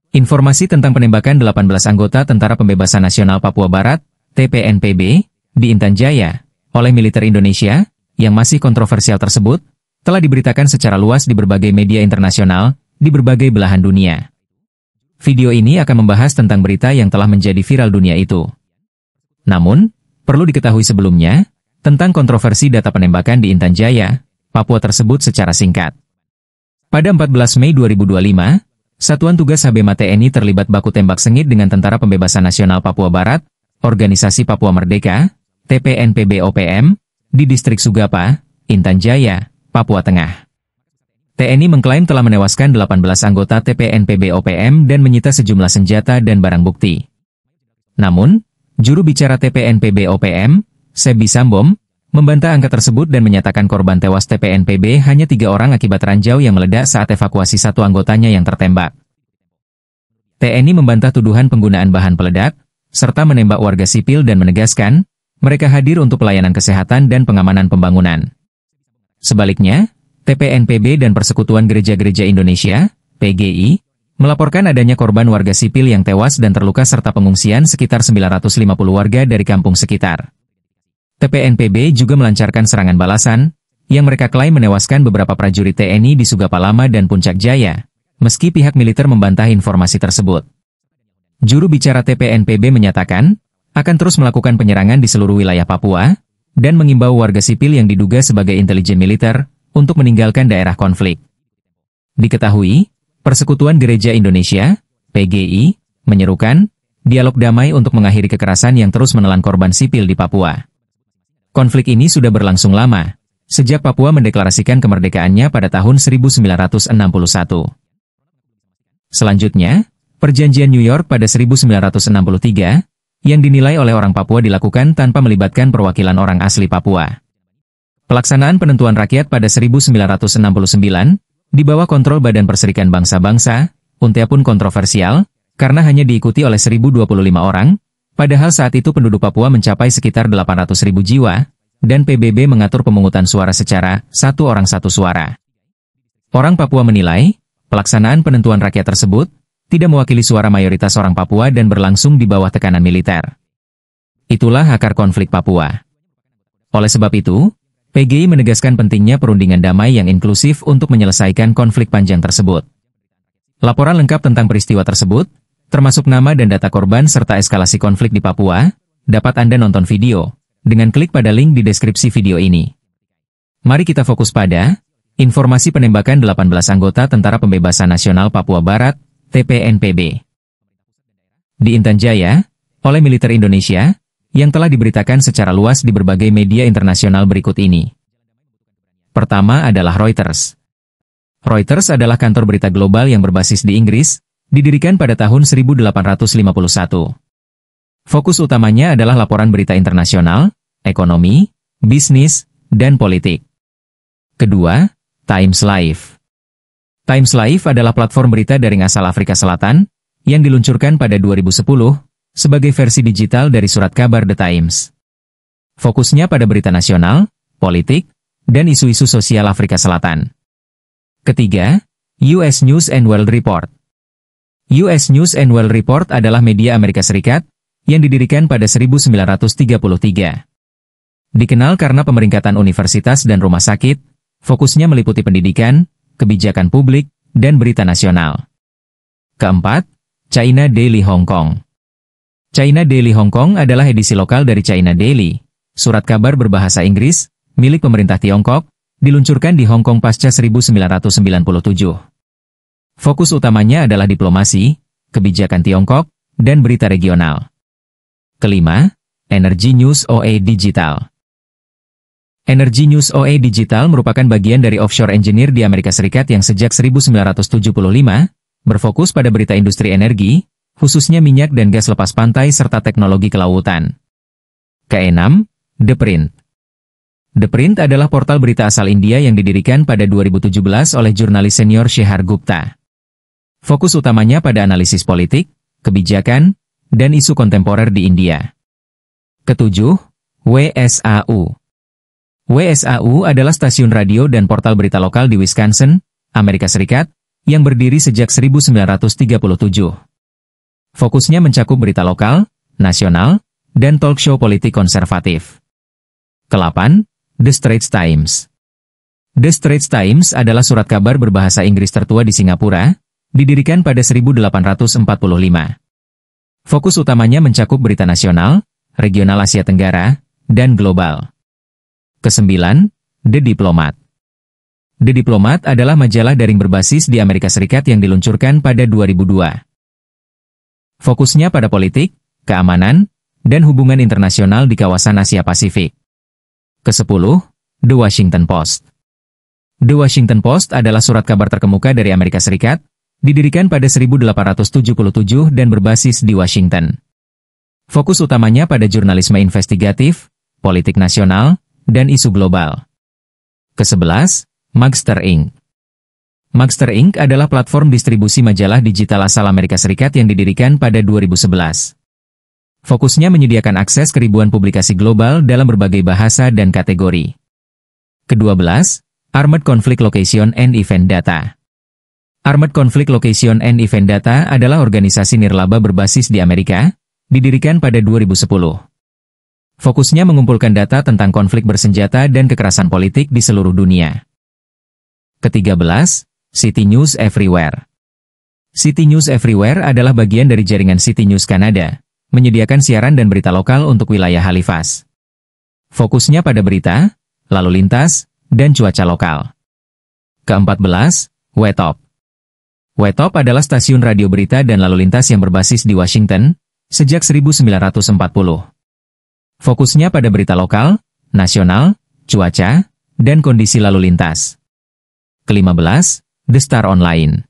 Informasi tentang penembakan 18 anggota Tentara Pembebasan Nasional Papua Barat, TPNPB, di Intan Jaya, oleh militer Indonesia, yang masih kontroversial tersebut, telah diberitakan secara luas di berbagai media internasional, di berbagai belahan dunia. Video ini akan membahas tentang berita yang telah menjadi viral dunia itu. Namun, perlu diketahui sebelumnya, tentang kontroversi data penembakan di Intan Jaya, Papua tersebut secara singkat. Pada 14 Mei 2025, Satuan Tugas HBMA TNI terlibat baku tembak sengit dengan Tentara Pembebasan Nasional Papua Barat, Organisasi Papua Merdeka, TPNPB-OPM, di Distrik Sugapa, Intan Jaya, Papua Tengah. TNI mengklaim telah menewaskan 18 anggota TPNPB-OPM dan menyita sejumlah senjata dan barang bukti. Namun, juru bicara TPNPB-OPM, Sebi Sambom, membantah angka tersebut dan menyatakan korban tewas TPNPB hanya 3 orang akibat ranjau yang meledak saat evakuasi satu anggotanya yang tertembak. TNI membantah tuduhan penggunaan bahan peledak, serta menembak warga sipil dan menegaskan, mereka hadir untuk pelayanan kesehatan dan pengamanan pembangunan. Sebaliknya, TPNPB dan Persekutuan Gereja-Gereja Indonesia, PGI, melaporkan adanya korban warga sipil yang tewas dan terluka serta pengungsian sekitar 950 warga dari kampung sekitar. TPNPB juga melancarkan serangan balasan, yang mereka klaim menewaskan beberapa prajurit TNI di Sugapa Lama dan Puncak Jaya, meski pihak militer membantah informasi tersebut. Juru bicara TPNPB menyatakan, akan terus melakukan penyerangan di seluruh wilayah Papua, dan mengimbau warga sipil yang diduga sebagai intelijen militer, untuk meninggalkan daerah konflik. Diketahui, Persekutuan Gereja Indonesia, PGI, menyerukan, dialog damai untuk mengakhiri kekerasan yang terus menelan korban sipil di Papua. Konflik ini sudah berlangsung lama, sejak Papua mendeklarasikan kemerdekaannya pada tahun 1961. Selanjutnya, Perjanjian New York pada 1963, yang dinilai oleh orang Papua dilakukan tanpa melibatkan perwakilan orang asli Papua. Pelaksanaan penentuan rakyat pada 1969, di bawah kontrol Badan Perserikan Bangsa-Bangsa, UNTEA pun kontroversial, karena hanya diikuti oleh 1.025 orang, padahal saat itu penduduk Papua mencapai sekitar 800.000 jiwa, dan PBB mengatur pemungutan suara secara satu orang satu suara. Orang Papua menilai, pelaksanaan penentuan rakyat tersebut tidak mewakili suara mayoritas orang Papua dan berlangsung di bawah tekanan militer. Itulah akar konflik Papua. Oleh sebab itu, PGI menegaskan pentingnya perundingan damai yang inklusif untuk menyelesaikan konflik panjang tersebut. Laporan lengkap tentang peristiwa tersebut, termasuk nama dan data korban serta eskalasi konflik di Papua, dapat Anda nonton video, dengan klik pada link di deskripsi video ini. Mari kita fokus pada informasi penembakan 18 anggota Tentara Pembebasan Nasional Papua Barat, TPNPB, di Intan Jaya, oleh militer Indonesia, yang telah diberitakan secara luas di berbagai media internasional berikut ini. Pertama adalah Reuters. Reuters adalah kantor berita global yang berbasis di Inggris, didirikan pada tahun 1851. Fokus utamanya adalah laporan berita internasional, ekonomi, bisnis, dan politik. Kedua, Times Live. Times Live adalah platform berita daring asal Afrika Selatan, yang diluncurkan pada 2010, sebagai versi digital dari surat kabar The Times. Fokusnya pada berita nasional, politik, dan isu-isu sosial Afrika Selatan. Ketiga, US News and World Report. US News and World Report adalah media Amerika Serikat, yang didirikan pada 1933. Dikenal karena pemeringkatan universitas dan rumah sakit, fokusnya meliputi pendidikan, kebijakan publik, dan berita nasional. Keempat, China Daily Hong Kong. China Daily Hong Kong adalah edisi lokal dari China Daily, surat kabar berbahasa Inggris, milik pemerintah Tiongkok, diluncurkan di Hong Kong pasca 1997. Fokus utamanya adalah diplomasi, kebijakan Tiongkok, dan berita regional. Kelima, Energy News OA Digital. Energy News OA Digital merupakan bagian dari offshore engineer di Amerika Serikat yang sejak 1975, berfokus pada berita industri energi, khususnya minyak dan gas lepas pantai serta teknologi kelautan. Keenam, The Print. The Print adalah portal berita asal India yang didirikan pada 2017 oleh jurnalis senior Shehar Gupta. Fokus utamanya pada analisis politik, kebijakan, dan isu kontemporer di India. Ketujuh, WSAU. WSAU adalah stasiun radio dan portal berita lokal di Wisconsin, Amerika Serikat, yang berdiri sejak 1937. Fokusnya mencakup berita lokal, nasional, dan talk show politik konservatif. Ke-8, The Straits Times. The Straits Times adalah surat kabar berbahasa Inggris tertua di Singapura, didirikan pada 1845. Fokus utamanya mencakup berita nasional, regional Asia Tenggara, dan global. Ke-9, The Diplomat. The Diplomat adalah majalah daring berbasis di Amerika Serikat yang diluncurkan pada 2002. Fokusnya pada politik, keamanan, dan hubungan internasional di kawasan Asia Pasifik. Ke-10, The Washington Post. The Washington Post adalah surat kabar terkemuka dari Amerika Serikat, didirikan pada 1877 dan berbasis di Washington. Fokus utamanya pada jurnalisme investigatif, politik nasional, dan isu global. Ke-11, Magster Inc. Magster Inc. adalah platform distribusi majalah digital asal Amerika Serikat yang didirikan pada 2011. Fokusnya menyediakan akses ke ribuan publikasi global dalam berbagai bahasa dan kategori. Ke-12, Armed Conflict Location and Event Data. Armed Conflict Location and Event Data adalah organisasi nirlaba berbasis di Amerika, didirikan pada 2010. Fokusnya mengumpulkan data tentang konflik bersenjata dan kekerasan politik di seluruh dunia. Ke-13, City News Everywhere. City News Everywhere adalah bagian dari jaringan City News Kanada, menyediakan siaran dan berita lokal untuk wilayah Halifax. Fokusnya pada berita, lalu lintas, dan cuaca lokal. Ke-14, WTOP. WTOP adalah stasiun radio berita dan lalu lintas yang berbasis di Washington, sejak 1940. Fokusnya pada berita lokal, nasional, cuaca, dan kondisi lalu lintas. Ke-15, The Star Online.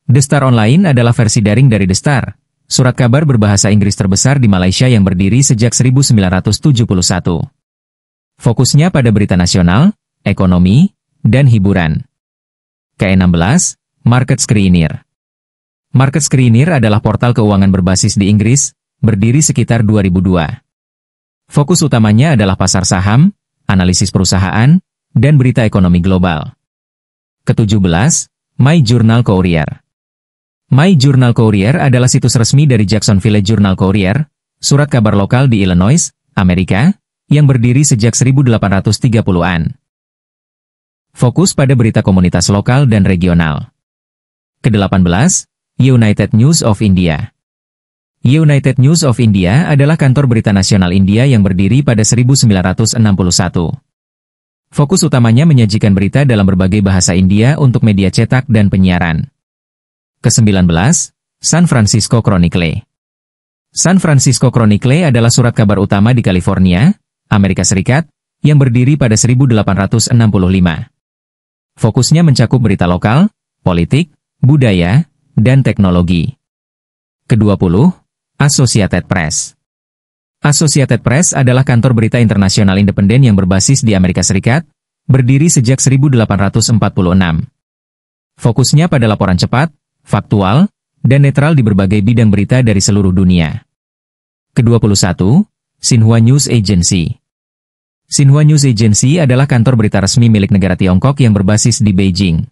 The Star Online adalah versi daring dari The Star, surat kabar berbahasa Inggris terbesar di Malaysia yang berdiri sejak 1971. Fokusnya pada berita nasional, ekonomi, dan hiburan. Ke-16, Market Screener. Market Screener adalah portal keuangan berbasis di Inggris, berdiri sekitar 2002. Fokus utamanya adalah pasar saham, analisis perusahaan, dan berita ekonomi global. Ke-17, My Journal Courier. My Journal Courier adalah situs resmi dari Jacksonville Journal Courier, surat kabar lokal di Illinois, Amerika, yang berdiri sejak 1830-an. Fokus pada berita komunitas lokal dan regional. Ke-18, United News of India. United News of India adalah kantor berita nasional India yang berdiri pada 1961. Fokus utamanya menyajikan berita dalam berbagai bahasa India untuk media cetak dan penyiaran. Ke-19, San Francisco Chronicle. San Francisco Chronicle adalah surat kabar utama di California, Amerika Serikat, yang berdiri pada 1865. Fokusnya mencakup berita lokal, politik, budaya, dan teknologi. Ke-20, Associated Press. Associated Press adalah kantor berita internasional independen yang berbasis di Amerika Serikat, berdiri sejak 1846. Fokusnya pada laporan cepat, faktual, dan netral di berbagai bidang berita dari seluruh dunia. Ke-21, Xinhua News Agency. Xinhua News Agency adalah kantor berita resmi milik negara Tiongkok yang berbasis di Beijing.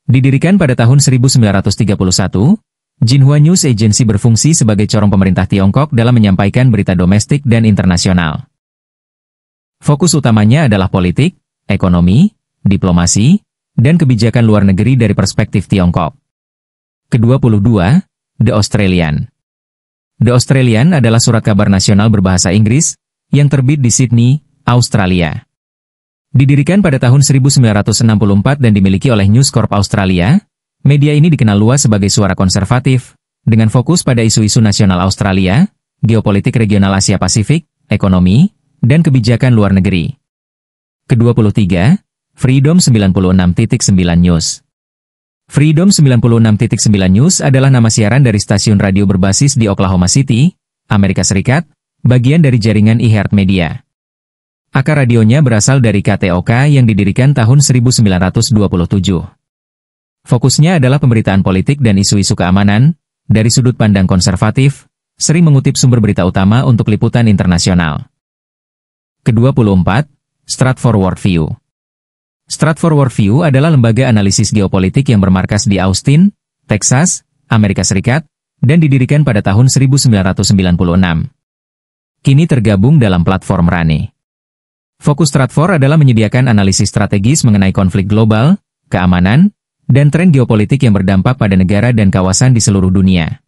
Didirikan pada tahun 1931, Xinhua News Agency berfungsi sebagai corong pemerintah Tiongkok dalam menyampaikan berita domestik dan internasional. Fokus utamanya adalah politik, ekonomi, diplomasi, dan kebijakan luar negeri dari perspektif Tiongkok. Ke-22, The Australian. The Australian adalah surat kabar nasional berbahasa Inggris, yang terbit di Sydney, Australia. Didirikan pada tahun 1964 dan dimiliki oleh News Corp Australia, media ini dikenal luas sebagai suara konservatif, dengan fokus pada isu-isu nasional Australia, geopolitik regional Asia Pasifik, ekonomi, dan kebijakan luar negeri. Ke-23, Freedom 96.9 News. Freedom 96.9 News adalah nama siaran dari stasiun radio berbasis di Oklahoma City, Amerika Serikat, bagian dari jaringan iHeartMedia. Akar radionya berasal dari KTOK yang didirikan tahun 1927. Fokusnya adalah pemberitaan politik dan isu-isu keamanan, dari sudut pandang konservatif, sering mengutip sumber berita utama untuk liputan internasional. Ke-24, Stratfor Worldview. Stratfor Worldview adalah lembaga analisis geopolitik yang bermarkas di Austin, Texas, Amerika Serikat, dan didirikan pada tahun 1996. Kini tergabung dalam platform Rani. Fokus Stratfor adalah menyediakan analisis strategis mengenai konflik global, keamanan, dan tren geopolitik yang berdampak pada negara dan kawasan di seluruh dunia.